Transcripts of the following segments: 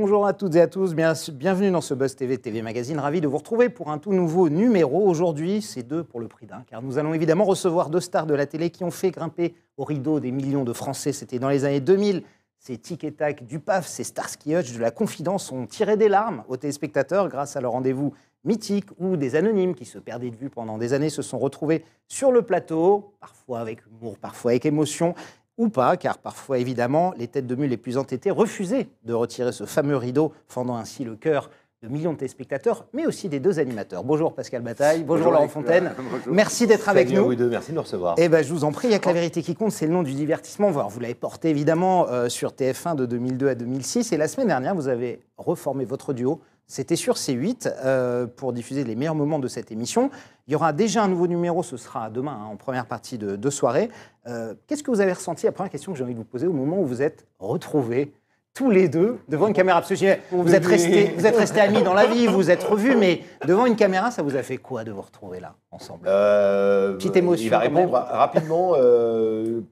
Bonjour à toutes et à tous, bienvenue dans ce Buzz TV Magazine. Ravi de vous retrouver pour un tout nouveau numéro. Aujourd'hui, c'est 2 pour le prix d'un, car nous allons évidemment recevoir 2 stars de la télé qui ont fait grimper au rideau des millions de Français. C'était dans les années 2000. Ces Tic et Tac du PAF, ces Starsky Hutch de la Confidence ont tiré des larmes aux téléspectateurs grâce à leur rendez-vous mythique, où des anonymes qui se perdaient de vue pendant des années se sont retrouvés sur le plateau, parfois avec humour, parfois avec émotion, ou pas, car parfois, évidemment, les têtes de mule les plus entêtées refusaient de retirer ce fameux rideau, fendant ainsi le cœur de millions de téléspectateurs, mais aussi des 2 animateurs. Bonjour Pascal Bataille, bonjour Laurent Fontaine. Bonjour. Merci d'être avec nous. Oui, merci de nous recevoir. Eh ben, je vous en prie, il n'y a que la vérité qui compte, c'est le nom du divertissement. Alors, vous l'avez porté évidemment sur TF1 de 2002 à 2006, et la semaine dernière, vous avez reformé votre duo. C'était sur C8 pour diffuser les meilleurs moments de cette émission. Il y aura déjà un nouveau numéro, ce sera demain, en première partie de soirée. Qu'est-ce que vous avez ressenti, la première question que j'ai envie de vous poser, au moment où vous êtes retrouvés tous les deux devant une caméra? Parce que vous êtes restés amis dans la vie, vous vous êtes revus, mais devant une caméra, ça vous a fait quoi de vous retrouver là, ensemble? Petite émotion. Il va répondre rapidement.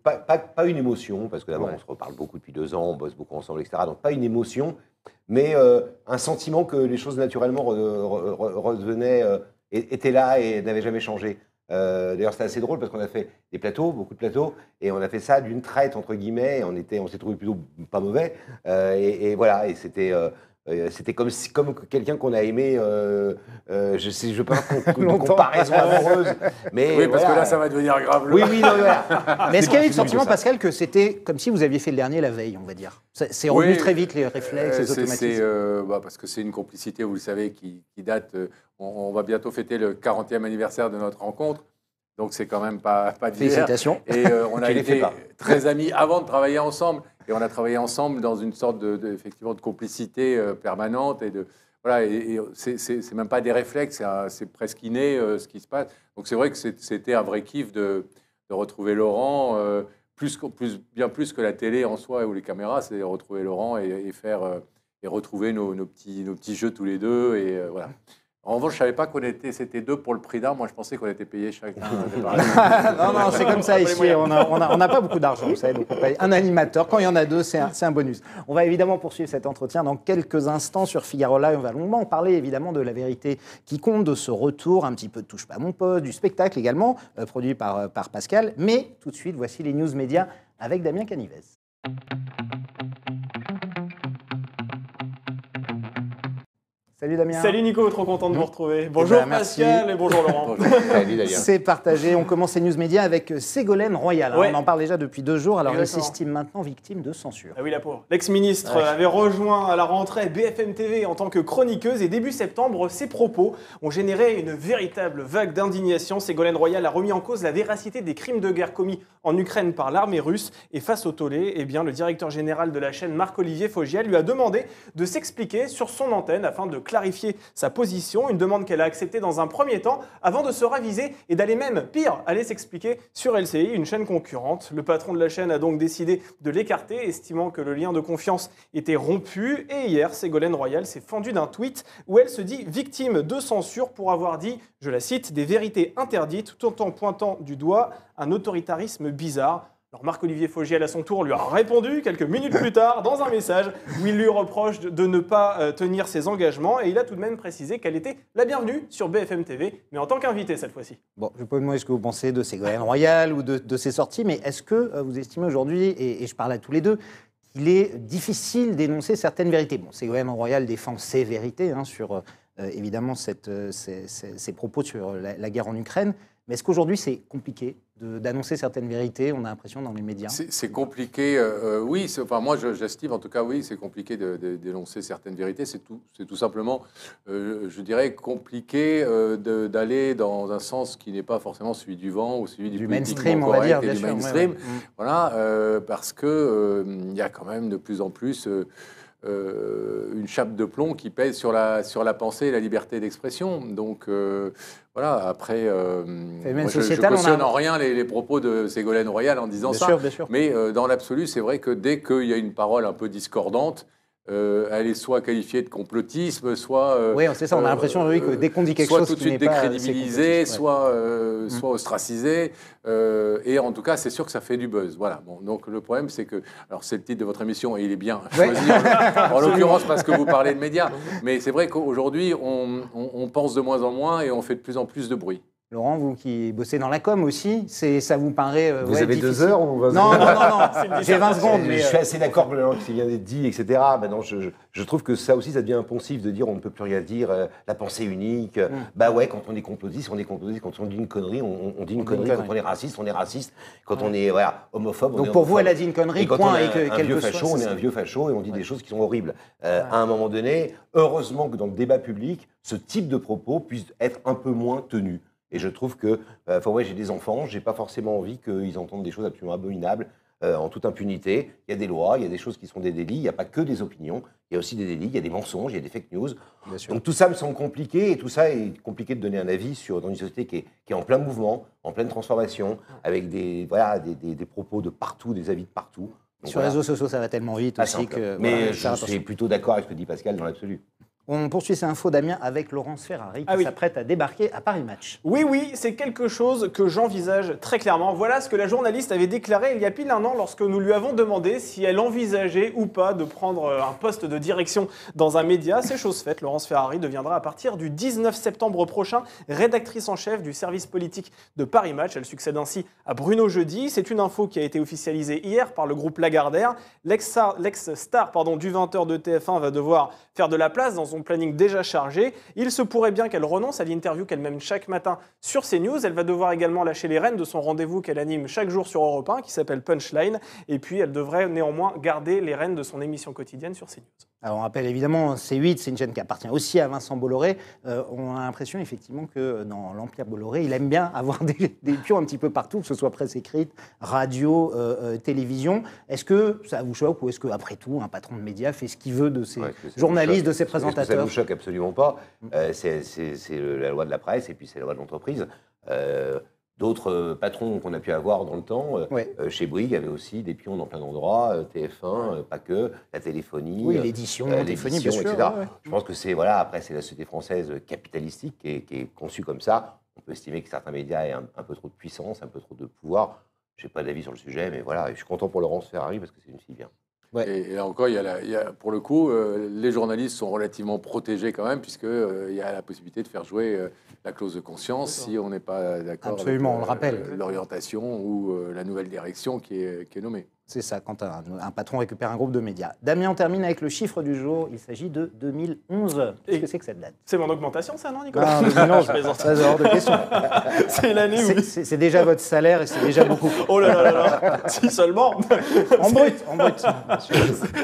Pas une émotion, parce que d'abord, on se reparle beaucoup depuis 2 ans, on bosse beaucoup ensemble, etc. Donc pas une émotion, mais un sentiment que les choses naturellement revenaient, étaient là et n'avaient jamais changé. D'ailleurs, c'était assez drôle parce qu'on a fait des plateaux, beaucoup de plateaux, et on a fait ça d'une traite, entre guillemets, et on s'est trouvé plutôt pas mauvais. Et voilà, et c'était comme quelqu'un qu'on a aimé, je peux pas de comparaison amoureuse. Mais oui, parce que là, ça va devenir grave. Oui, non, voilà. Mais est-ce qu'il y a eu le sentiment, Pascal, que c'était comme si vous aviez fait le dernier la veille, on va dire? C'est revenu très vite, les réflexes, les automatismes. Parce que c'est une complicité, vous le savez, qui date. On va bientôt fêter le 40e anniversaire de notre rencontre. Donc, c'est quand même pas d'hier. Félicitations. Et on a été très amis avant de travailler ensemble. Et on a travaillé ensemble dans une sorte effectivement, de complicité permanente. Voilà, et c'est même pas des réflexes, c'est presque inné ce qui se passe. Donc, c'est vrai que c'était un vrai kiff de retrouver Laurent. Bien plus que la télé en soi ou les caméras, c'est retrouver Laurent et retrouver nos petits jeux tous les deux. Et voilà. En revanche, je ne savais pas c'était 2 pour le prix d'un. Moi, je pensais qu'on était payé chacun. non, c'est comme ça ici. On n'a pas beaucoup d'argent, vous savez, donc on paye un animateur. Quand il y en a 2, c'est un bonus. On va évidemment poursuivre cet entretien dans quelques instants sur Figaro Live. On va longuement parler évidemment de la vérité qui compte, de ce retour, un petit peu de Touche pas à mon poste, du spectacle également, produit par Pascal. Mais tout de suite, voici les news médias avec Damien Canivez. Salut Damien. Salut Nico, trop content de vous retrouver. Bonjour Pascal et bonjour Laurent. Salut Damien. C'est partagé. On commence les news médias avec Ségolène Royal. Ouais. On en parle déjà depuis 2 jours. Alors Exactement. elle s'estime maintenant victime de censure. Ah oui, la pauvre. L'ex-ministre avait rejoint à la rentrée BFM TV en tant que chroniqueuse et début septembre, ses propos ont généré une véritable vague d'indignation. Ségolène Royal a remis en cause la véracité des crimes de guerre commis en Ukraine par l'armée russe. Et face au tollé, le directeur général de la chaîne, Marc-Olivier Fogiel, lui a demandé de s'expliquer sur son antenne afin de clarifier sa position, une demande qu'elle a acceptée dans un premier temps avant de se raviser et d'aller même, pire, aller s'expliquer sur LCI, une chaîne concurrente. Le patron de la chaîne a donc décidé de l'écarter, estimant que le lien de confiance était rompu. Et hier, Ségolène Royal s'est fendue d'un tweet où elle se dit victime de censure pour avoir dit, je la cite, des vérités interdites tout en pointant du doigt un autoritarisme bizarre. Alors Marc-Olivier Fogiel, à son tour, lui a répondu quelques minutes plus tard dans un message où il lui reproche de ne pas tenir ses engagements et il a tout de même précisé qu'elle était la bienvenue sur BFM TV, mais en tant qu'invitée cette fois-ci. Bon, je ne vais pas vous demander ce que vous pensez de Ségolène Royal ou de ses sorties, mais est-ce que vous estimez aujourd'hui, et je parle à tous les deux, qu'il est difficile d'énoncer certaines vérités? Bon, Ségolène Royal défend ses vérités sur évidemment ses propos sur la guerre en Ukraine, mais est-ce qu'aujourd'hui c'est compliqué d'annoncer certaines vérités? On a l'impression dans les médias. C'est compliqué, oui. Moi, j'estime, en tout cas, oui, c'est compliqué d'énoncer certaines vérités. C'est tout simplement, je dirais, compliqué d'aller dans un sens qui n'est pas forcément celui du vent ou celui du mainstream, on va dire, bien du sûr. mainstream. Voilà, parce que il y a quand même de plus en plus une chape de plomb qui pèse sur la pensée et la liberté d'expression. Donc voilà, après, je cautionne en rien les propos de Ségolène Royal en disant bien ça. sûr, bien sûr. Mais dans l'absolu, c'est vrai que dès qu'il y a une parole un peu discordante, elle est soit qualifiée de complotisme, soit... oui, c'est ça, on a l'impression oui, que dès qu'on dit quelque soit chose tout de qui n'est suite pas... décrédibilisé, soit ostracisé. Et en tout cas, c'est sûr que ça fait du buzz. Voilà. Bon, donc le problème, c'est que... Alors, c'est le titre de votre émission et il est bien choisi, en l'occurrence parce que vous parlez de médias. Mais c'est vrai qu'aujourd'hui, on pense de moins en moins et on fait de plus en plus de bruit. Laurent, vous qui bossez dans la com aussi, ça vous paraît Vous avez difficile. 2 heures ou 20 Non, secondes j'ai 20 secondes. Je suis assez d'accord avec ce qui vient d'être dit, etc. Maintenant, je trouve que ça aussi, ça devient impensif de dire on ne peut plus rien dire, la pensée unique. Bah ouais, quand on est complotiste, on est complotiste. Quand on dit une connerie, on dit une connerie. Quand on est raciste, on est raciste. Quand on est homophobe, on est Donc pour vous, elle a dit une connerie, et quand point. on est un vieux facho, on est un vieux facho et on dit des choses qui sont horribles. À un moment donné, heureusement que dans le débat public, ce type de propos puisse être un peu moins tenu. Et je trouve que, j'ai des enfants, j'ai pas forcément envie qu'ils entendent des choses absolument abominables en toute impunité. Il y a des lois, il y a des choses qui sont des délits, il n'y a pas que des opinions, il y a aussi des délits, il y a des mensonges, il y a des fake news. Donc tout ça me semble compliqué, et tout ça est compliqué de donner un avis dans une société qui est en plein mouvement, en pleine transformation, avec des propos de partout, des avis de partout. Donc, sur les réseaux sociaux, ça va tellement vite aussi que... Mais je suis plutôt d'accord avec ce que dit Pascal dans l'absolu. On poursuit ces infos, Damien, avec Laurence Ferrari qui s'apprête à débarquer à Paris Match. Oui, c'est quelque chose que j'envisage très clairement. Voilà ce que la journaliste avait déclaré il y a pile un an lorsque nous lui avons demandé si elle envisageait ou pas de prendre un poste de direction dans un média. C'est chose faite, Laurence Ferrari deviendra à partir du 19 septembre prochain rédactrice en chef du service politique de Paris Match. Elle succède ainsi à Bruno Jeudi. C'est une info qui a été officialisée hier par le groupe Lagardère. L'ex-star du 20h de TF1 va devoir faire de la place dans son planning déjà chargé. Il se pourrait bien qu'elle renonce à l'interview qu'elle mène chaque matin sur CNews. Elle va devoir également lâcher les rênes de son rendez-vous qu'elle anime chaque jour sur Europe 1, qui s'appelle Punchline. Et puis, elle devrait néanmoins garder les rênes de son émission quotidienne sur CNews. Alors, on rappelle évidemment, C8, c'est une chaîne qui appartient aussi à Vincent Bolloré. On a l'impression effectivement que dans l'Empire Bolloré, il aime bien avoir des pions un petit peu partout, que ce soit presse écrite, radio, télévision. Est-ce que ça vous choque ou est-ce qu'après tout, un patron de médias fait ce qu'il veut de ses journalistes, de ses présentateurs? Ça ne nous choque absolument pas. C'est la loi de la presse et puis c'est la loi de l'entreprise. D'autres patrons qu'on a pu avoir dans le temps, chez Bouygues, il y avait aussi des pions dans plein d'endroits, TF1, pas que, la téléphonie, l'édition, etc. Je pense que après c'est la société française capitalistique qui est conçue comme ça. On peut estimer que certains médias aient un peu trop de puissance, un peu trop de pouvoir. Je n'ai pas d'avis sur le sujet, mais voilà, je suis content pour Laurence Ferrari parce que c'est une fille bien. Ouais. Et là encore, pour le coup, les journalistes sont relativement protégés quand même, puisqu'il y a la possibilité de faire jouer la clause de conscience si on n'est pas d'accord avec on le rappelle. l'orientation ou la nouvelle direction qui est nommée. C'est ça, quand un patron récupère un groupe de médias. Damien, on termine avec le chiffre du jour. Il s'agit de 2011. Qu'est-ce que c'est que cette date? C'est mon augmentation, ça, non, Nicolas? Non, 2011, c'est hors de question. C'est l'année où... C'est déjà votre salaire et c'est déjà beaucoup. Oh là, si seulement. En brut.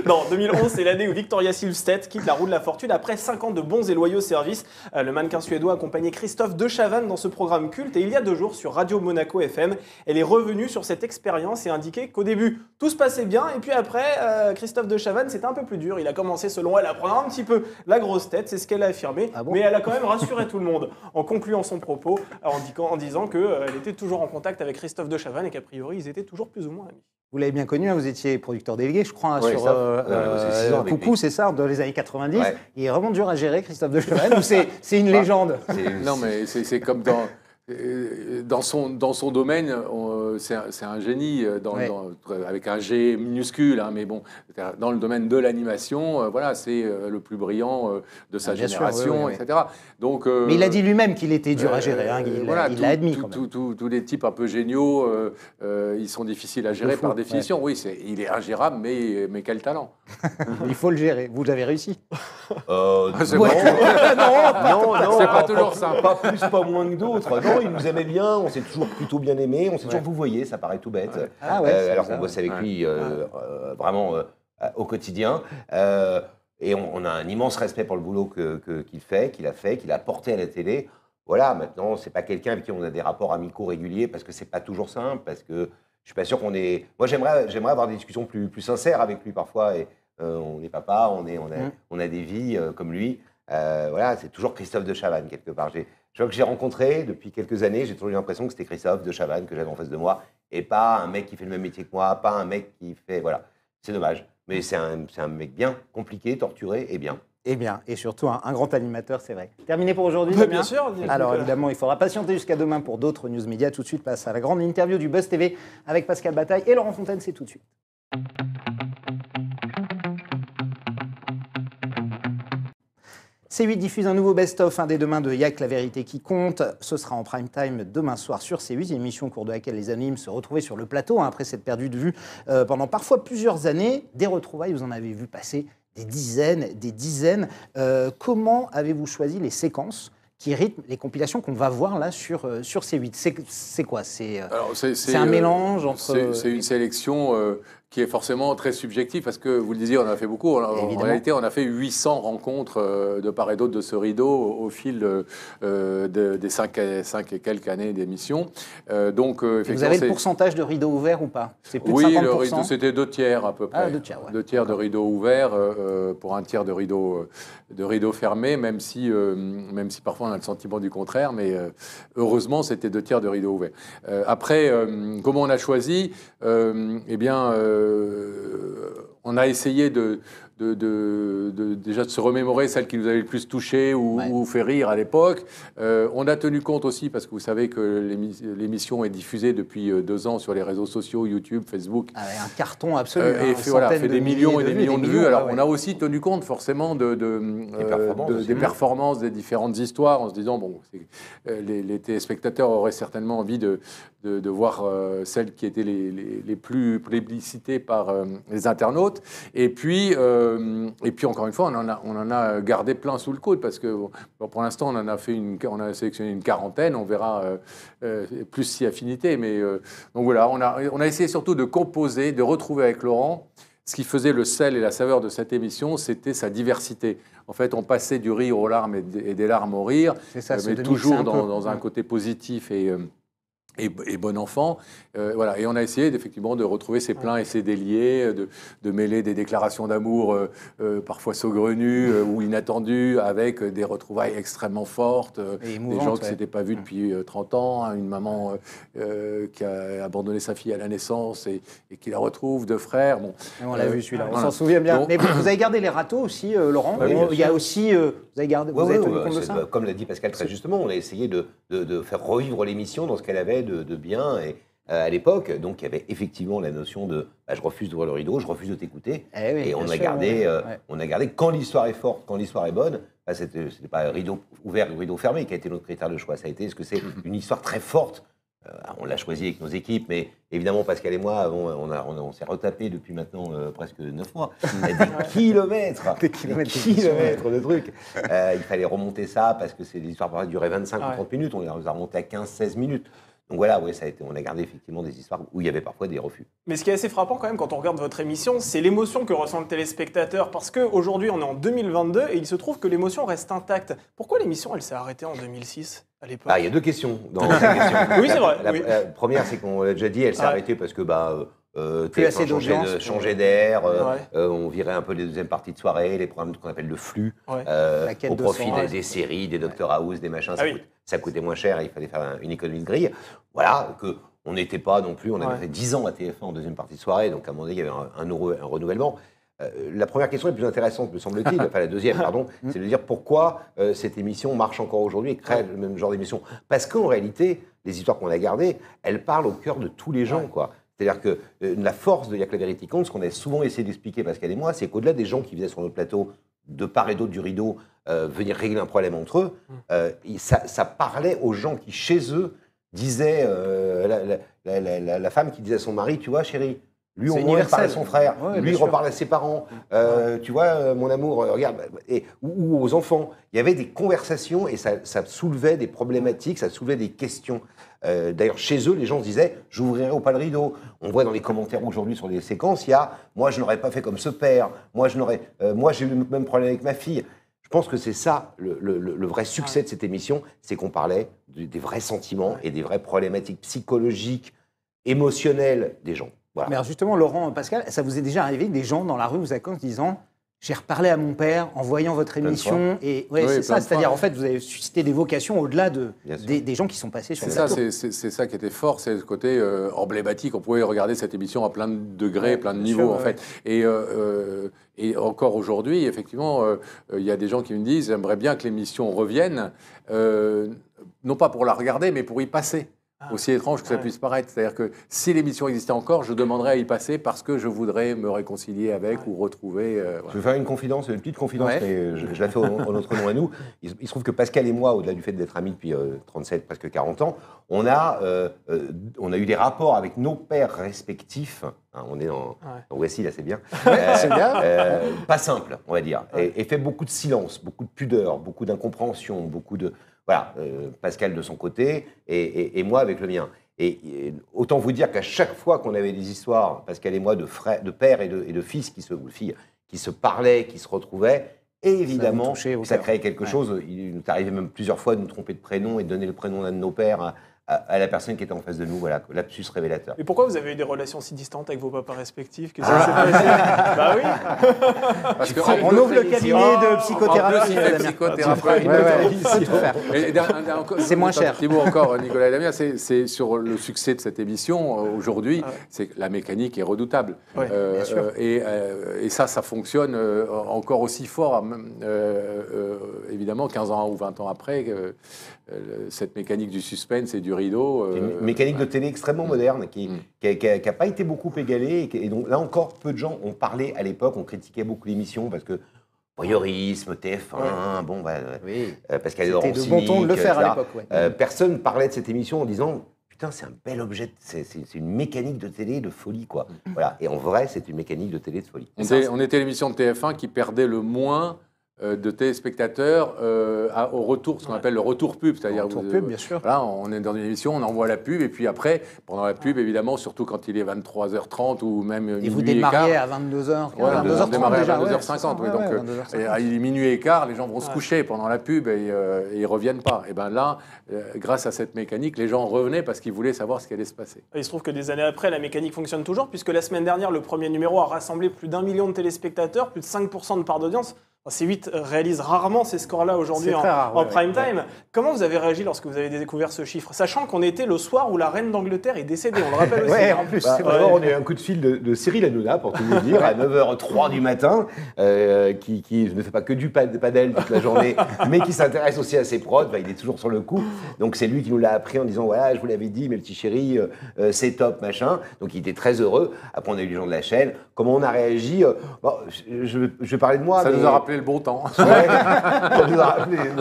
Non, 2011, c'est l'année où Victoria Silvstedt quitte la roue de la fortune après 5 ans de bons et loyaux services. Le mannequin suédois accompagnait Christophe de Chavannes dans ce programme culte. Et il y a 2 jours, sur Radio Monaco FM, elle est revenue sur cette expérience et indiqué qu'au début, tout se passait bien. Et puis après, Christophe de Chavannes, c'était un peu plus dur. Il a commencé, selon elle, à prendre un petit peu la grosse tête. C'est ce qu'elle a affirmé. Ah bon? Mais elle a quand même rassuré tout le monde en concluant son propos, en disant qu'elle était toujours en contact avec Christophe de Chavannes et qu'a priori, ils étaient toujours plus ou moins amis. Vous l'avez bien connu, vous étiez producteur délégué, je crois, Ouais, sur Coucou, c'est ça, dans les années 90. Ouais. Il est vraiment dur à gérer, Christophe de Chavannes, ou c'est une légende? Non, mais c'est comme dans son domaine, c'est un génie avec un G minuscule, hein, mais bon, dans le domaine de l'animation, c'est le plus brillant de sa génération, etc. Donc, mais il a dit lui-même qu'il était dur à gérer, hein, il l'a admis. Tous les types un peu géniaux, ils sont difficiles à gérer par définition. Oui, il est ingérable, mais quel talent. Il faut le gérer. Vous avez réussi? Non, c'est pas toujours simple. Pas plus, pas moins que d'autres. Non, il nous aimait bien, on s'est toujours plutôt bien aimé, on s'est toujours vouvoyé, ça paraît tout bête. Alors qu'on bosse avec lui vraiment au quotidien. Et on a un immense respect pour le boulot qu'il a apporté à la télé. Voilà, maintenant, c'est pas quelqu'un avec qui on a des rapports amicaux réguliers parce que c'est pas toujours simple, parce que je suis pas sûr qu'on est... Moi, j'aimerais avoir des discussions plus sincères avec lui parfois. Et on est papa, on a des vies comme lui. C'est toujours Christophe de Chavannes, quelque part. Je vois que j'ai rencontré depuis quelques années, j'ai toujours eu l'impression que c'était Christophe de Chavannes que j'avais en face de moi, et pas un mec qui fait le même métier que moi, pas un mec qui fait... Voilà, c'est dommage. mais c'est un mec bien, compliqué, torturé et bien. Et surtout un grand animateur, c'est vrai. Terminé pour aujourd'hui, Bah, Damien ? bien sûr. Alors évidemment, il faudra patienter jusqu'à demain pour d'autres news médias. Tout de suite, passe à la grande interview du Buzz TV avec Pascal Bataille et Laurent Fontaine, c'est tout de suite. C8 diffuse un nouveau best-of dès demain de Yak, la vérité qui compte. Ce sera en prime time demain soir sur C8, une émission au cours de laquelle les anonymes se retrouvaient sur le plateau après s'être perdus de vue pendant parfois plusieurs années. Des retrouvailles, vous en avez vu passer des dizaines. Comment avez-vous choisi les séquences qui rythment les compilations qu'on va voir là sur C8 ? C'est quoi ? C'est un mélange entre... C'est une sélection qui est forcément très subjective parce que, vous le disiez, on en a fait beaucoup. En réalité, on a fait 800 rencontres de part et d'autre de ce rideau au fil des 5 et quelques années d'émission. Donc, vous avez le pourcentage de rideaux ouverts ou pas ? C'est plus de 50%. Oui, le rideau, c'était 2 tiers à peu près. Ah, 2 tiers, ouais. 2 tiers de rideaux ouverts pour 1 tiers de rideaux fermés, même si parfois on a le sentiment du contraire, mais heureusement, c'était 2 tiers de rideaux ouverts. Après, comment on a choisi ? On a essayé déjà de se remémorer celles qui nous avaient le plus touché ou fait rire à l'époque. On a tenu compte aussi, parce que vous savez que l'émission est diffusée depuis 2 ans sur les réseaux sociaux, YouTube, Facebook. Avec un carton absolu. Et fait des millions et des millions de vues. Alors, on a aussi tenu compte forcément des performances, des différentes histoires, en se disant, bon, les téléspectateurs auraient certainement envie de voir celles qui étaient les plus plébiscitées par les internautes. Et puis, encore une fois, on en a gardé plein sous le coude parce que pour l'instant, on a sélectionné une quarantaine. On verra plus si affinité. Mais donc voilà, on a essayé surtout de composer, de retrouver avec Laurent. Ce qui faisait le sel et la saveur de cette émission, c'était sa diversité. En fait, on passait du rire aux larmes et des larmes au rire, mais toujours dans un côté positif et bon enfant. Voilà. Et on a essayé effectivement de retrouver ses pleins et ses déliés, de mêler des déclarations d'amour parfois saugrenues ou inattendues avec des retrouvailles extrêmement fortes, des gens qui ne s'étaient pas vus depuis 30 ans, une maman qui a abandonné sa fille à la naissance et qui la retrouve, 2 frères. Bon, on l'a vu celui-là, on s'en souvient bien. Mais vous avez gardé les râteaux aussi, Laurent. Il y a aussi... vous avez tenu compte de ça ? Comme l'a dit Pascal très justement, on a essayé de faire revivre l'émission dans ce qu'elle avait de bien à l'époque. Donc il y avait effectivement la notion de je refuse d'ouvrir le rideau, je refuse de t'écouter. Et on a gardé quand l'histoire est forte, quand l'histoire est bonne. C'était pas rideau ouvert ou rideau fermé qui a été notre critère de choix. Ça a été est-ce que c'est une histoire très forte. On l'a choisi avec nos équipes, mais évidemment Pascal et moi, on s'est retapé depuis maintenant presque 9 mois. Des kilomètres de trucs. Il fallait remonter ça parce que c'est des histoires qui duraient 25 ou 30 minutes. On les a remontés à 15-16 minutes. Donc voilà, on a gardé effectivement des histoires où il y avait parfois des refus. Mais ce qui est assez frappant quand même quand on regarde votre émission, c'est l'émotion que ressent le téléspectateur. Parce qu'aujourd'hui, on est en 2022 et il se trouve que l'émotion reste intacte. Pourquoi l'émission, elle s'est arrêtée en 2006 à l'époque ? Il y a 2 questions dans cette question. Oui, c'est vrai. La première, c'est qu'on l'a déjà dit, elle s'est arrêtée parce que TF1 changeait d'air, on virait un peu les deuxièmes parties de soirée, les programmes qu'on appelle le flux, au profit des séries, des Dr House, des machins. Ça coûtait moins cher, il fallait faire une économie de grille. Voilà, qu'on n'était pas non plus, on avait fait 10 ans à TF1 en deuxième partie de soirée, donc à un moment donné, il y avait un renouvellement. La première question est plus intéressante, me semble-t-il, enfin la deuxième, pardon, c'est de dire pourquoi cette émission marche encore aujourd'hui et crée le même genre d'émission. Parce qu'en réalité, les histoires qu'on a gardées, elles parlent au cœur de tous les gens, quoi. C'est-à-dire que la force de Yak la vérité compte, ce qu'on a souvent essayé d'expliquer, Pascal et moi, c'est qu'au-delà des gens qui viennent sur notre plateau, de part et d'autre du rideau, venir régler un problème entre eux, ça parlait aux gens qui, chez eux, disaient, la femme qui disait à son mari, tu vois, chérie, lui, au moins, il parle à son frère, lui, il reparle à ses parents, tu vois, mon amour, regarde, ou aux enfants. Il y avait des conversations et ça soulevait des problématiques, ça soulevait des questions. D'ailleurs, chez eux, les gens se disaient « j'ouvrirai ou pas le rideau ». On voit dans les commentaires aujourd'hui sur les séquences, il y a « moi, je n'aurais pas fait comme ce père »,« moi, j'ai eu le même problème avec ma fille ». Je pense que c'est ça, le vrai succès de cette émission, c'est qu'on parlait des vrais sentiments et des vraies problématiques psychologiques, émotionnelles des gens. Voilà. Mais alors justement, Laurent, Pascal, ça vous est déjà arrivé que des gens dans la rue vous accostent disant j'ai reparlé à mon père en voyant votre émission. Et ouais, Oui, c'est ça, plein de c'est-à-dire fois. en fait, vous avez suscité des vocations au-delà Bien sûr. des gens qui sont passés sur C'est le ça, plateau. c'est ça qui était fort, c'est le côté emblématique. On pouvait regarder cette émission à plein de degrés, Ouais, plein de bien niveaux, sûr, en fait. Et encore aujourd'hui, effectivement, il y a des gens qui me disent j'aimerais bien que l'émission revienne, non pas pour la regarder, mais pour y passer. Aussi étrange que ça puisse paraître. C'est-à-dire que si l'émission existait encore, je demanderais à y passer parce que je voudrais me réconcilier avec ou retrouver. Je vais faire une petite confidence, Ouais. mais je la fais en notre nom à nous. Il se trouve que Pascal et moi, au-delà du fait d'être amis depuis 37, presque 40 ans, on a eu des rapports avec nos pères respectifs. Hein, on est dans voici, là c'est bien. C'est bien. Pas simple, on va dire. Et fait beaucoup de silence, beaucoup de pudeur, beaucoup d'incompréhension, beaucoup de... Voilà, Pascal de son côté et moi avec le mien. Et autant vous dire qu'à chaque fois qu'on avait des histoires, Pascal et moi, de père et de fils ou de filles qui se parlaient, qui se retrouvaient, et évidemment, ça créait quelque chose. Il nous arrivait même plusieurs fois de nous tromper de prénom et de donner le prénom d'un de nos pères à la personne qui était en face de nous. Voilà, lapsus révélateur. Mais pourquoi vous avez eu des relations si distantes avec vos papas respectifs? Qu'est-ce qui s'est passé? Bah oui. Parce que On ouvre le cabinet de psychothérapie. C'est moins cher. Un petit mot encore, Nicolas et Damien, c'est sur le succès de cette émission aujourd'hui, c'est que la mécanique est redoutable. Ouais, bien sûr. Et ça fonctionne encore aussi fort, évidemment, 15 ans ou 20 ans après, cette mécanique du suspense et du rideau. Une mécanique de télé extrêmement moderne qui n'a pas été beaucoup égalée. Et donc là encore, peu de gens ont parlé à l'époque, on critiquait beaucoup l'émission parce que voyeurisme, TF1, bon, bah, Pascal C'était de bon ton de le faire à l'époque. Ouais. Personne parlait de cette émission en disant putain, c'est un bel objet, c'est une mécanique de télé de folie, quoi. Voilà. Et en vrai, c'est une mécanique de télé de folie. On était l'émission de TF1 qui perdait le moins de téléspectateurs au retour, ce qu'on appelle le retour pub. C'est-à-dire retour pub, bien sûr. Voilà, on est dans une émission, on envoie la pub, et puis après, pendant la pub, évidemment, surtout quand il est 23h30 ou même Et vous minuit et démarriez quart. à 22h, Voilà, 22h30 on démarrait déjà. à 22h50. Oui, donc, il est minuit et quart, les gens vont se coucher pendant la pub et ils ne reviennent pas. Et bien là, grâce à cette mécanique, les gens revenaient parce qu'ils voulaient savoir ce qui allait se passer. Il se trouve que des années après, la mécanique fonctionne toujours, puisque la semaine dernière, le premier numéro a rassemblé plus d'1 million de téléspectateurs, plus de 5% de part d'audience. C8 réalise rarement ces scores-là aujourd'hui en prime time. Comment vous avez réagi lorsque vous avez découvert ce chiffre, sachant qu'on était le soir où la reine d'Angleterre est décédée, on le rappelle aussi. Ouais, en plus. D'abord, on a eu un coup de fil de Cyril Hanouna, pour tout vous dire, à 9h03 du matin, qui ne fait pas que du padel toute la journée, mais qui s'intéresse aussi à ses prods. Bah, il est toujours sur le coup. Donc c'est lui qui nous l'a appris en disant voilà, je vous l'avais dit, mes petits chéris, c'est top, machin. Donc il était très heureux. Après, on a eu les gens de la chaîne. Comment on a réagi? Bon, je vais parler de moi. Ça mais... nous a rappelé le bon temps.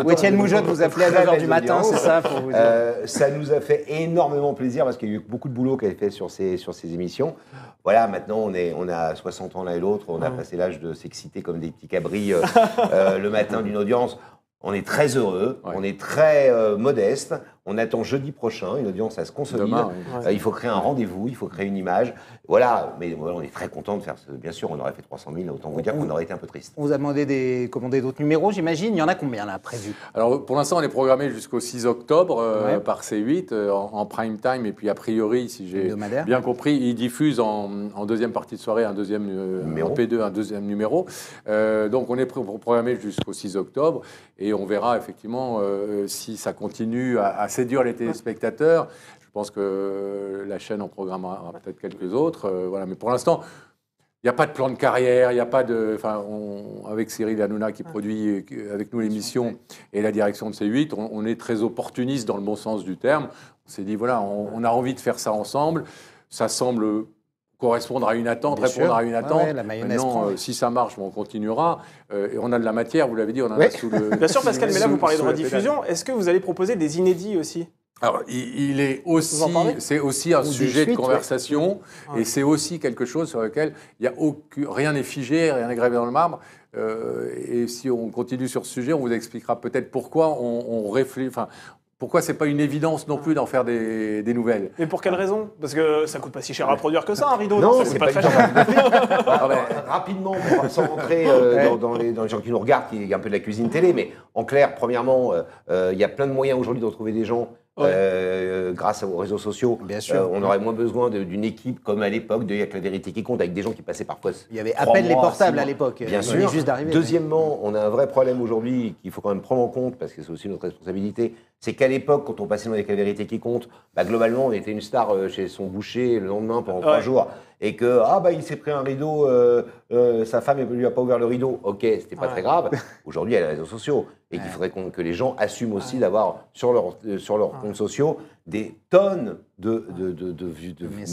Ou Étienne Moujotte vous appelait à 9h du matin, c'est ça pour vous dire. Ça nous a fait énormément plaisir parce qu'il y a eu beaucoup de boulot qui a été fait sur ces émissions. Voilà, maintenant on a 60 ans l'un et l'autre, on a passé l'âge de s'exciter comme des petits cabris le matin d'une audience. On est très heureux, on est très modeste. On attend jeudi prochain une audience à se consolider. Demain, Il faut créer un rendez-vous, il faut créer une image. Voilà, mais voilà, on est très content de faire ce. Bien sûr, on aurait fait 300 000, autant vous dire qu'on aurait été un peu triste. On vous a demandé commander d'autres numéros, j'imagine. Il y en a combien là prévus? Alors pour l'instant, on est programmé jusqu'au 6 octobre par C8 en prime time. Et puis a priori, si j'ai bien compris, ils diffusent en deuxième partie de soirée un deuxième en P2, un deuxième numéro. Donc on est programmé jusqu'au 6 octobre. Et on verra effectivement si ça continue à séduire les téléspectateurs. Je pense que la chaîne en programmera peut-être quelques autres. Voilà. Mais pour l'instant, il n'y a pas de plan de carrière, il n'y a pas de... Enfin, avec Cyril Hanouna qui produit avec nous l'émission et la direction de C8, on est très opportuniste dans le bon sens du terme. On s'est dit, voilà, on a envie de faire ça ensemble. Ça semble correspondre à une attente, répondre à une attente. La mayonnaise maintenant, si ça marche, on continuera. Et on a de la matière, vous l'avez dit, on en a sous le... Bien sûr, Pascal, mais là, vous parlez de rediffusion. Est-ce que vous allez proposer des inédits aussi? Alors, il est aussi, c'est aussi un sujet de conversation, et c'est aussi quelque chose sur lequel rien n'est figé, rien n'est gravé dans le marbre. Et si on continue sur ce sujet, on vous expliquera peut-être pourquoi on réfléchit. Enfin, pourquoi c'est pas une évidence non plus d'en faire des nouvelles. Mais pour quelle raison? Parce que ça coûte pas si cher à produire que ça, un rideau. Non, ça coûte pas très cher. Rapidement, sans rentrer dans les gens qui nous regardent, qui est un peu de la cuisine télé, mais en clair, premièrement, il y a plein de moyens aujourd'hui de retrouver des gens grâce aux réseaux sociaux. Bien sûr. On aurait moins besoin d'une équipe comme à l'époque de Il y a que la vérité qui compte, avec des gens qui passaient parfois. Il y avait à peine les portables à l'époque. Bien On sûr. venait juste d'arriver. Deuxièmement, on a un vrai problème aujourd'hui qu'il faut quand même prendre en compte, parce que c'est aussi notre responsabilité, c'est qu'à l'époque, quand on passait dans Il y a que la vérité qui compte, globalement, on était une star chez son boucher le lendemain pendant 3 jours. Et que, il s'est pris un rideau, sa femme ne lui a pas ouvert le rideau. Ok, c'était pas très grave. Aujourd'hui, il y a les réseaux sociaux. Et qu'il faudrait que les gens assument aussi d'avoir sur leurs comptes sociaux des tonnes de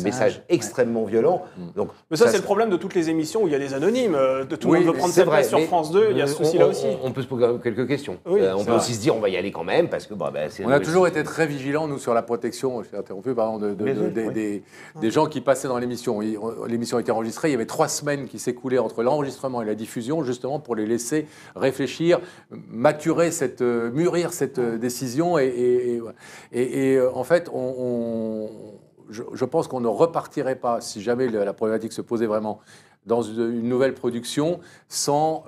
messages extrêmement violents. Donc, mais ça c'est le problème de toutes les émissions où il y a des anonymes. Tout le monde veut prendre sa place sur France 2, il y a ce souci-là aussi. On peut se poser quelques questions. On peut aussi se dire, on va y aller quand même, parce que c'est... On a toujours été très vigilants, nous, sur la protection, je suis interrompu, par exemple, des gens qui passaient dans l'émission. L'émission a été enregistrée, il y avait 3 semaines qui s'écoulaient entre l'enregistrement et la diffusion, justement pour les laisser réfléchir, mûrir cette décision. Et en fait, je pense qu'on ne repartirait pas, si jamais la problématique se posait vraiment, dans une nouvelle production, sans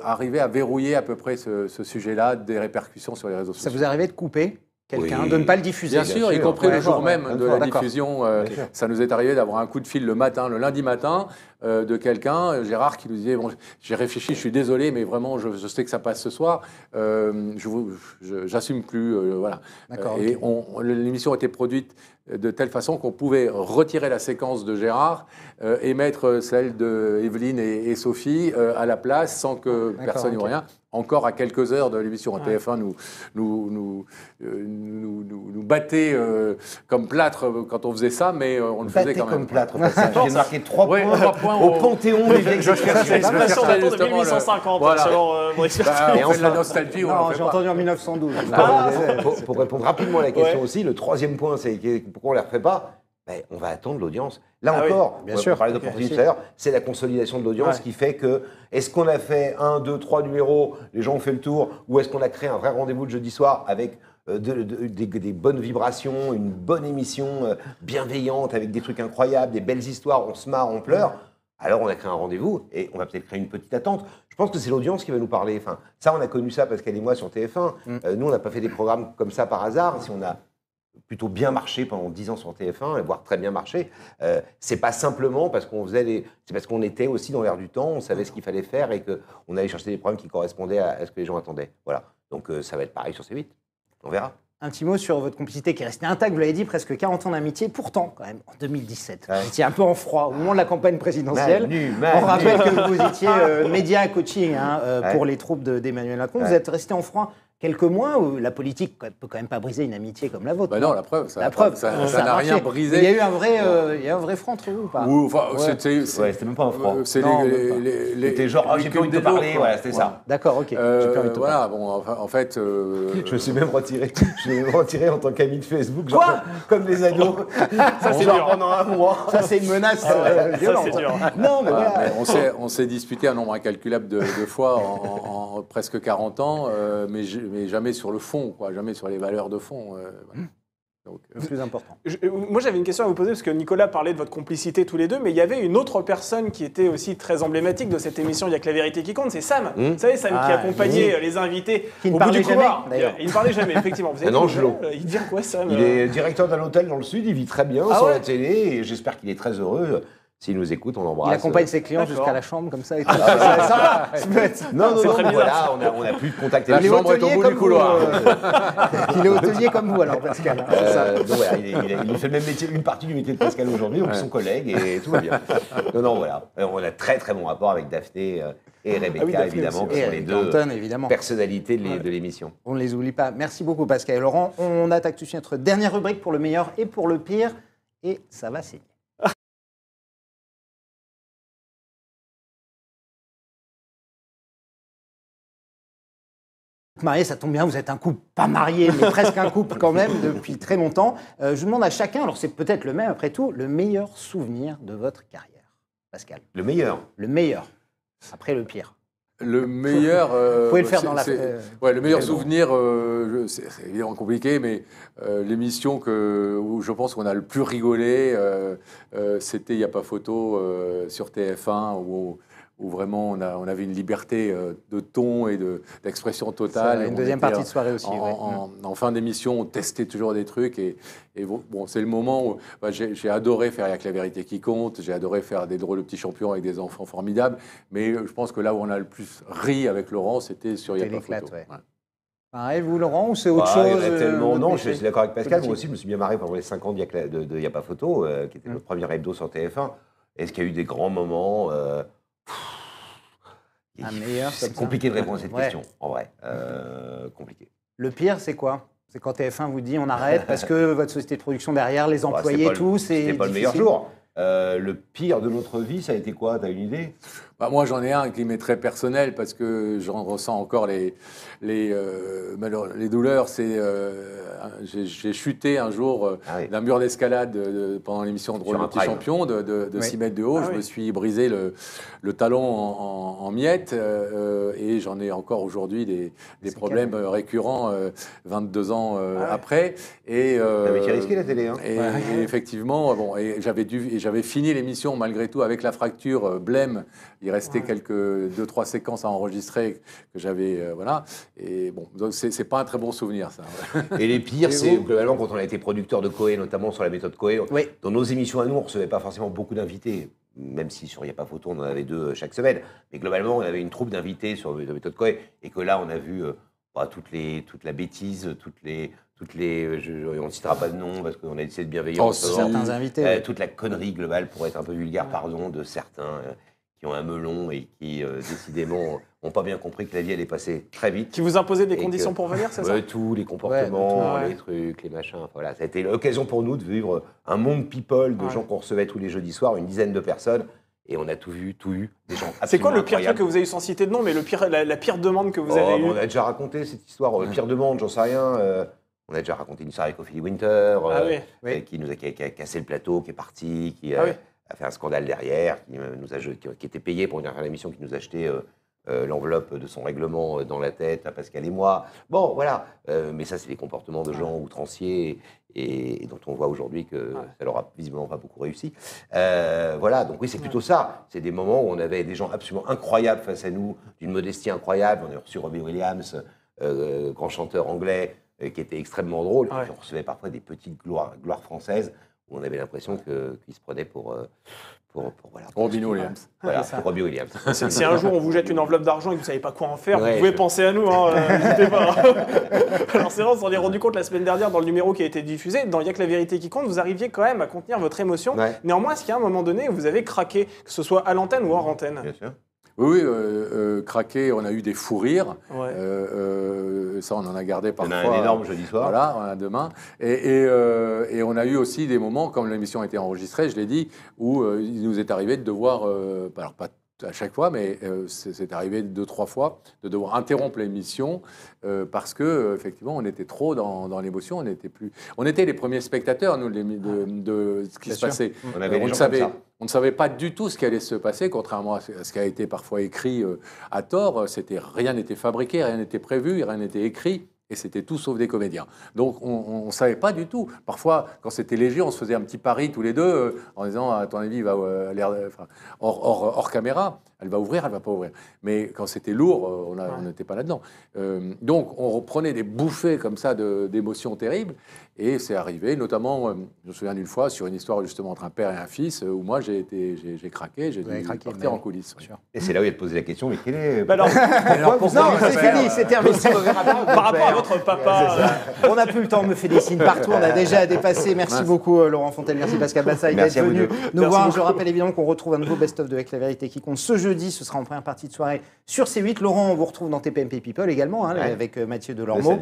arriver à verrouiller à peu près ce sujet-là, des répercussions sur les réseaux sociaux. Ça vous est arrivé de couper quelqu'un, de ne pas le diffuser? Bien sûr, y compris le jour même de la diffusion. Ça nous est arrivé d'avoir un coup de fil le lundi matin, de quelqu'un, Gérard, qui nous disait, bon, j'ai réfléchi, je suis désolé, mais vraiment, je sais que ça passe ce soir, j'assume plus, voilà. Et l'émission a été produite de telle façon qu'on pouvait retirer la séquence de Gérard et mettre celle de Evelyne et Sophie à la place, sans que personne n'y rien. Encore à quelques heures de l'émission. TF1 nous battait comme plâtre quand on faisait ça, mais on le faisait quand même. Comme plâtre, j'ai marqué 3 points au Panthéon des vieilles expressions. C'est l'expression datant de 1850, selon mon expertise. Et on fait de la nostalgie. Non, j'ai entendu en 1912. Pour répondre rapidement à la question aussi, le 3e point, c'est pourquoi on ne les refait pas? On va attendre l'audience. Là encore, bien sûr, on parlait d'opportunité tout à l'heure, c'est la consolidation de l'audience qui fait que, est-ce qu'on a fait 1, 2, 3 numéros, les gens ont fait le tour, ou est-ce qu'on a créé un vrai rendez-vous de jeudi soir avec des bonnes vibrations, une bonne émission bienveillante, avec des trucs incroyables, des belles histoires, on se marre, on pleure. Alors on a créé un rendez-vous et on va peut-être créer une petite attente. Je pense que c'est l'audience qui va nous parler. Enfin, ça, on a connu ça, Pascal et moi, sur TF1. Nous, on n'a pas fait des programmes comme ça par hasard. Si on a plutôt bien marché pendant 10 ans sur TF1, voire très bien marché, c'est pas simplement parce qu'on faisait c'est parce qu'on était aussi dans l'air du temps, on savait ce qu'il fallait faire et qu'on allait chercher des programmes qui correspondaient à ce que les gens attendaient. Voilà. Donc ça va être pareil sur C8. On verra. Un petit mot sur votre complicité qui est restée intacte, vous l'avez dit, presque 40 ans d'amitié. Pourtant, quand même, en 2017, vous étiez un peu en froid au moment de la campagne présidentielle. On rappelle que vous étiez média coaching pour les troupes d'Emmanuel Macron. Vous êtes resté en froid quelques mois où la politique peut quand même pas briser une amitié comme la vôtre. Non, la preuve, ça n'a rien brisé. Il y a eu un vrai franc entre vous ou pas? C'était même pas un froid. C'était genre, j'ai plus envie de te parler, c'était ça. D'accord, ok. J'ai plus envie de te voilà, bon, en fait... Je me suis même retiré. Je l'ai retiré en tant qu'ami de Facebook, genre comme des ados. Ça, c'est dur. Pendant un mois. Ça, c'est une menace violente. Ça, c'est dur. Non, mais voilà. On s'est disputé un nombre incalculable de fois en presque 40 ans, mais jamais sur le fond, jamais sur les valeurs de fond. Le plus important. Moi, j'avais une question à vous poser, parce que Nicolas parlait de votre complicité tous les deux, mais il y avait une autre personne qui était aussi très emblématique de cette émission, Il y a que la vérité qui compte, c'est Sam. Vous savez, Sam qui accompagnait les invités qui au bout du couloir. D'ailleurs. Il ne parlait jamais, effectivement. Vous avez il vient quoi, Sam? Il est directeur d'un hôtel dans le Sud, il vit très bien sur la télé, et j'espère qu'il est très heureux. S'il nous écoute, on l'embrasse. Il accompagne ses clients jusqu'à la chambre, comme ça. Et tout. Non, voilà, on n'a plus de contact. La chambre est au bout du couloir. Il est hôtelier comme vous, alors, Pascal. Il fait le même métier, une partie du métier de Pascal aujourd'hui, donc son collègue, et tout va bien. Non, voilà. On a très très bon rapport avec Daphné et Rebecca, évidemment, qui sont les deux personnalités de l'émission. On ne les oublie pas. Merci beaucoup, Pascal et Laurent. On attaque tout de suite notre dernière rubrique pour le meilleur et pour le pire. Et ça va signer. Marié, ça tombe bien, vous êtes un couple, pas marié, mais presque un couple quand même, depuis très longtemps. Je vous demande à chacun, alors c'est peut-être le même après tout, le meilleur souvenir de votre carrière. Pascal. Le meilleur. Le meilleur, après le pire. Le meilleur... Vous pouvez le faire dans la... le meilleur souvenir, c'est évidemment compliqué, mais l'émission où je pense qu'on a le plus rigolé, c'était Il n'y a pas photo sur TF1, où vraiment on avait une liberté de ton et d'expression totale. Une deuxième partie de soirée aussi. En fin d'émission, on testait toujours des trucs. Et bon, c'est le moment où j'ai adoré faire « Il n'y a que la vérité qui compte », j'ai adoré faire des drôles de petits champions avec des enfants formidables. Mais je pense que là où on a le plus ri avec Laurent, c'était sur « Il n'y a pas photo ». Pareil, vous, Laurent, ou c'est autre chose Il y en a tellement. Non, je suis d'accord avec Pascal. Moi aussi, je me suis bien marré pendant les 5 ans de Y a pas photo, qui était le premier hebdo sur TF1. Est-ce qu'il y a eu des grands moments C'est compliqué de répondre à cette question, en vrai. Compliqué. Le pire, c'est quoi? C'est quand TF1 vous dit on arrête parce que votre société de production derrière, les employés, tout, c'est C'était pas le meilleur jour. Le pire de notre vie, ça a été quoi? T'as une idée? Moi, j'en ai un qui m'est très personnel parce que j'en ressens encore les douleurs. J'ai chuté un jour d'un mur d'escalade pendant l'émission Drôle de Petit Champion de 6 mètres de haut. Je me suis brisé le talon en miettes et j'en ai encore aujourd'hui des problèmes récurrents 22 ans après. T'avais tiré risqué la télé, hein? Et effectivement, j'avais fini l'émission malgré tout avec la fracture blême. Il restait quelques 2-3 séquences à enregistrer que j'avais, voilà. Et bon, donc c'est pas un très bon souvenir, ça. Et les pires, c'est globalement quand on a été producteur de Coé, notamment sur la méthode Coé. Dans nos émissions à nous, on recevait pas forcément beaucoup d'invités, même si sur Il n'y a pas photo, on en avait 2 chaque semaine. Mais globalement, on avait une troupe d'invités sur la méthode Coé, et que là, on a vu toute la bêtise, on ne citera pas de nom parce qu'on a essayé de bienveillance. Certains invités. Toute la connerie globale, pour être un peu vulgaire, pardon, de certains qui ont un melon et qui, décidément, n'ont pas bien compris que la vie allait passer très vite. Qui vous imposaient des conditions pour venir, c'est ça? Tous les comportements, les trucs, les machins. Voilà, ça a été l'occasion pour nous de vivre un monde people de gens qu'on recevait tous les jeudis soirs, une dizaine de personnes. Et on a tout vu, tout eu, des gens absolument C'est quoi le pire incroyables. truc que vous avez eu sans citer de nom, mais la pire demande que vous avez eue? On a déjà raconté cette histoire. Pire demande, j'en sais rien. On a déjà raconté une histoire avec Ophélie Winter, qui nous a cassé le plateau, qui est parti, qui a fait un scandale derrière, qui était payé pour venir faire l'émission, qui nous achetait l'enveloppe de son règlement dans la tête à Pascal et moi. Bon, voilà. Mais ça, c'est les comportements de gens outranciers et dont on voit aujourd'hui que ça leur a visiblement pas beaucoup réussi. Voilà, donc oui, c'est plutôt ça. C'est des moments où on avait des gens absolument incroyables face à nous, d'une modestie incroyable. On a reçu Robbie Williams, grand chanteur anglais, qui était extrêmement drôle. Et puis on recevait parfois des petites gloires françaises où on avait l'impression qu'ils se prenaient pour Robin Williams. Voilà, pour Robbie Williams. Si un jour on vous jette une enveloppe d'argent et que vous ne savez pas quoi en faire, vous pouvez penser à nous, n'hésitez pas. Alors c'est vrai, on s'en est rendu compte la semaine dernière dans le numéro qui a été diffusé. Dans Il n'y a que la vérité qui compte, vous arriviez quand même à contenir votre émotion. Néanmoins, est-ce qu'à un moment donné, vous avez craqué, que ce soit à l'antenne ou hors antenne? Bien sûr. Oui, craqué, on a eu des fous rires. Ça, on en a gardé parfois. On a un énorme jeudi soir. Voilà, on a demain. Et on a eu aussi des moments, comme l'émission a été enregistrée, je l'ai dit, où il nous est arrivé de devoir, alors pas à chaque fois, mais c'est arrivé 2-3 fois, de devoir interrompre l'émission parce que effectivement, on était trop dans l'émotion. On était les premiers spectateurs, nous, de ce qui se passait. On ne savait pas du tout ce qui allait se passer, contrairement à ce qui a été parfois écrit à tort. Rien n'était fabriqué, rien n'était prévu, rien n'était écrit. Et c'était tout sauf des comédiens. Donc, on ne savait pas du tout. Parfois, quand c'était léger, on se faisait un petit pari tous les deux en disant, à ton avis, il va hors caméra, elle va ouvrir, elle ne va pas ouvrir. Mais quand c'était lourd, on n'était pas là-dedans. Donc, on reprenait des bouffées comme ça d'émotions terribles. Et c'est arrivé, notamment, je me souviens d'une fois, sur une histoire justement entre un père et un fils, où moi, j'ai craqué, j'ai dû partir en coulisses. Et c'est là où il a posé la question, mais quel est... non, c'est fini, c'est terminé. Par rapport à votre papa... On n'a plus le temps, on me fait des signes partout, on a déjà dépassé. Merci beaucoup Laurent Fontaine, merci Pascal Bassaille d'être venu nous voir. Je rappelle évidemment qu'on retrouve un nouveau best-of de Avec la vérité qui compte ce jeudi, ce sera en première partie de soirée sur C8. Laurent, on vous retrouve dans TPMP People également, avec Mathieu Delormeau,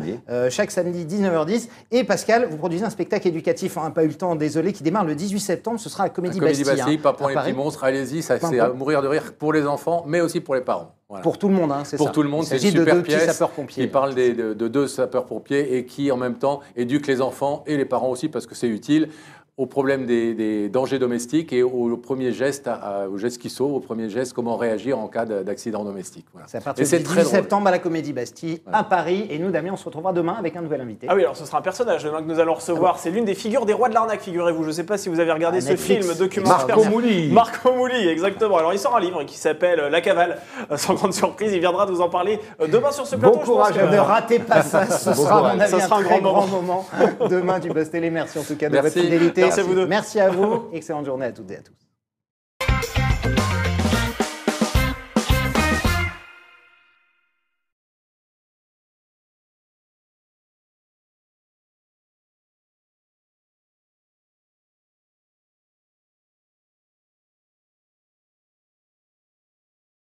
chaque samedi 19h10. Et Pascal, vous produisez un spectacle éducatif, pas eu le temps, désolé, qui démarre le 18 septembre, ce sera à Comédie Bastille. Pas pour les petits monstres, allez-y, c'est à mourir de rire pour les enfants, mais aussi pour les parents. Voilà. Pour tout le monde, c'est ça. Pour tout le monde, c'est une super pièce qui parle de 2 sapeurs-pompiers et qui, en même temps, éduque les enfants et les parents aussi, parce que c'est utile. au problème des dangers domestiques et au premier geste, au geste qui sauve, au premier geste, comment réagir en cas d'accident domestique. Voilà. C'est à partir du 18 septembre à la Comédie Bastille, à Paris. Et nous, Damien, on se retrouvera demain avec un nouvel invité. Ah oui, alors ce sera un personnage demain que nous allons recevoir. C'est l'une des figures des rois de l'arnaque, figurez-vous. Je ne sais pas si vous avez regardé ce Netflix. film documentaire. Marco Mouli. Marco Mouli, exactement. Alors il sort un livre qui s'appelle La Cavale. Sans grande surprise, il viendra nous en parler demain sur ce plateau. Bon courage, Ne ratez pas ça, ce sera à mon avis Ça sera un très grand moment demain du Buzz Télé. Merci en tout cas de votre fidélité. Merci à vous deux. Merci à vous. Excellente journée à toutes et à tous.